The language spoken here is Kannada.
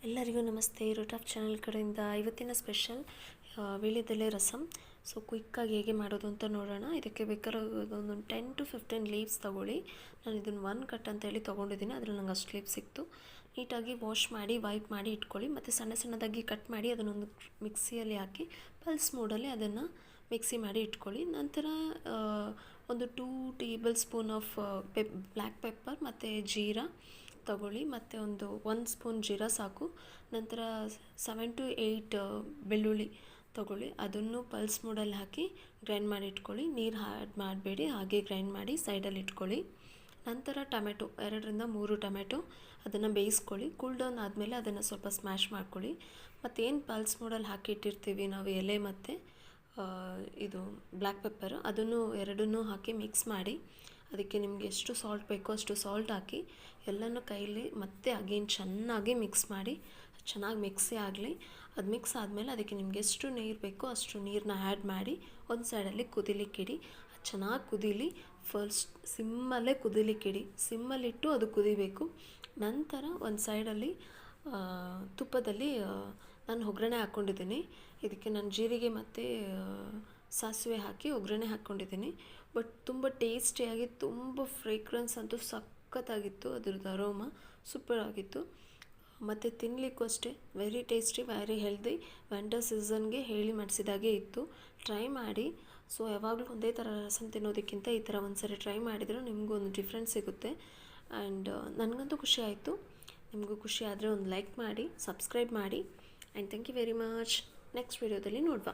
ಎಲ್ಲರಿಗೂ ನಮಸ್ತೆ. ರೂಟ್ ಆಫ್ ಚಾನಲ್ ಕಡೆಯಿಂದ ಇವತ್ತಿನ ಸ್ಪೆಷಲ್ ವೀಳ್ಯದೆಲೆ ರಸಮ್. ಸೊ ಕ್ವಿಕ್ಕಾಗಿ ಹೇಗೆ ಮಾಡೋದು ಅಂತ ನೋಡೋಣ. ಇದಕ್ಕೆ ಬೇಕಾದ್ರೆ ಒಂದು 10 to 15 ಲೀವ್ಸ್ ತೊಗೊಳ್ಳಿ. ನಾನು ಇದನ್ನು 1 ಕಟ್ ಅಂತೇಳಿ ತೊಗೊಂಡಿದ್ದೀನಿ, ಅದರಲ್ಲಿ ನಂಗೆ ಅಷ್ಟು ಲೀವ್ಸ್ ಸಿಕ್ತು. ನೀಟಾಗಿ ವಾಶ್ ಮಾಡಿ ವೈಪ್ ಮಾಡಿ ಇಟ್ಕೊಳ್ಳಿ. ಮತ್ತು ಸಣ್ಣದಾಗಿ ಕಟ್ ಮಾಡಿ ಅದನ್ನೊಂದು ಮಿಕ್ಸಿಯಲ್ಲಿ ಹಾಕಿ ಪಲ್ಸ್ ಮೋಡಲ್ಲಿ ಅದನ್ನು ಮಿಕ್ಸಿ ಮಾಡಿ ಇಟ್ಕೊಳ್ಳಿ. ನಂತರ ಒಂದು 2 table spoon of black pepper ಮತ್ತು ಜೀರಾ ತಗೊಳ್ಳಿ. ಮತ್ತು ಒಂದು ಸ್ಪೂನ್ ಜೀರಾ ಸಾಕು. ನಂತರ 7 to 8 ಬೆಳ್ಳುಳ್ಳಿ ತಗೊಳ್ಳಿ. ಅದನ್ನು ಪಲ್ಸ್ ಮೋಡಲ್ಲಿ ಹಾಕಿ ಗ್ರೈಂಡ್ ಮಾಡಿ ಇಟ್ಕೊಳ್ಳಿ. ನೀರು ಆ್ಯಡ್ ಮಾಡಬೇಡಿ, ಹಾಗೆ ಗ್ರೈಂಡ್ ಮಾಡಿ ಸೈಡಲ್ಲಿ ಇಟ್ಕೊಳ್ಳಿ. ನಂತರ ಟೊಮೆಟೊ 2 ರಿಂದ 3 ಟೊಮೆಟೊ ಅದನ್ನು ಬೇಯಿಸ್ಕೊಳ್ಳಿ. ಕೂಲ್ ಡೌನ್ ಆದಮೇಲೆ ಅದನ್ನು ಸ್ವಲ್ಪ ಸ್ಮ್ಯಾಶ್ ಮಾಡ್ಕೊಳ್ಳಿ. ಮತ್ತೇನು ಪಲ್ಸ್ ಮೋಡಲ್ಲಿ ಹಾಕಿ ಇಟ್ಟಿರ್ತೀವಿ ನಾವು ಎಲೆ ಮತ್ತು ಇದು ಬ್ಲ್ಯಾಕ್ ಪೆಪ್ಪರ್, ಅದನ್ನು ಎರಡನ್ನೂ ಹಾಕಿ ಮಿಕ್ಸ್ ಮಾಡಿ ಅದಕ್ಕೆ ನಿಮಗೆ ಎಷ್ಟು ಸಾಲ್ಟ್ ಬೇಕೋ ಅಷ್ಟು ಸಾಲ್ಟ್ ಹಾಕಿ ಎಲ್ಲನೂ ಕೈಲಿ ಮತ್ತೆ ಅಗೇನ್ ಚೆನ್ನಾಗಿ ಮಿಕ್ಸ್ ಮಾಡಿ ಚೆನ್ನಾಗಿ ಮಿಕ್ಸಿ ಆಗಲಿ. ಅದು ಮಿಕ್ಸ್ ಆದಮೇಲೆ ಅದಕ್ಕೆ ನಿಮಗೆ ಎಷ್ಟು ನೀರು ಬೇಕೋ ಅಷ್ಟು ನೀರನ್ನ ಆ್ಯಡ್ ಮಾಡಿ ಒಂದು ಸೈಡಲ್ಲಿ ಕುದಿಲಿಕ್ಕಿಡಿ. ಅದು ಚೆನ್ನಾಗಿ ಕುದೀಲಿ. ಫಸ್ಟ್ ಸಿಮ್ಮಲ್ಲೇ ಕುದಿಲಿಕ್ಕಿಡಿ. ಸಿಮ್ಮಲ್ಲಿಟ್ಟು ಅದು ಕುದಿಬೇಕು. ನಂತರ ಒಂದು ಸೈಡಲ್ಲಿ ತುಪ್ಪದಲ್ಲಿ ನಾನು ಒಗ್ಗರಣೆ ಹಾಕ್ಕೊಂಡಿದ್ದೀನಿ. ಇದಕ್ಕೆ ನಾನು ಜೀರಿಗೆ ಮತ್ತು ಸಾಸಿವೆ ಹಾಕಿ ಒಗ್ಗರಣೆ ಹಾಕ್ಕೊಂಡಿದ್ದೀನಿ. ಬಟ್ ತುಂಬ ಟೇಸ್ಟಿಯಾಗಿ, ತುಂಬ ಫ್ರೇಗ್ರೆನ್ಸ್ ಅಂತೂ ಸಖತ್ತಾಗಿತ್ತು. ಅದ್ರದ್ದು ಅರೋಮ ಸೂಪರ್ ಆಗಿತ್ತು. ಮತ್ತು ತಿನ್ನಲಿಕ್ಕೂ ಅಷ್ಟೇ very tasty, very healthy. Winter ಸೀಸನ್ಗೆ ಹೇಳಿ ಮಾಡಿಸಿದಾಗೆ ಇತ್ತು. ಟ್ರೈ ಮಾಡಿ. ಸೊ ಯಾವಾಗಲೂ ಒಂದೇ ಥರ ರಸಮ್ ತಿನ್ನೋದಕ್ಕಿಂತ ಈ ಥರ ಒಂದು ಸರಿ ಟ್ರೈ ಮಾಡಿದರೆ ನಿಮಗೂ ಒಂದು ಡಿಫ್ರೆನ್ಸ್ ಸಿಗುತ್ತೆ. ಆ್ಯಂಡ್ ನನಗಂತೂ ಖುಷಿ ಆಯಿತು. ನಿಮಗೂ ಖುಷಿ ಆದರೆ ಒಂದು ಲೈಕ್ ಮಾಡಿ, ಸಬ್ಸ್ಕ್ರೈಬ್ ಮಾಡಿ. And thank you very much. Next ವೀಡಿಯೋದಲ್ಲಿ ನೋಡುವ.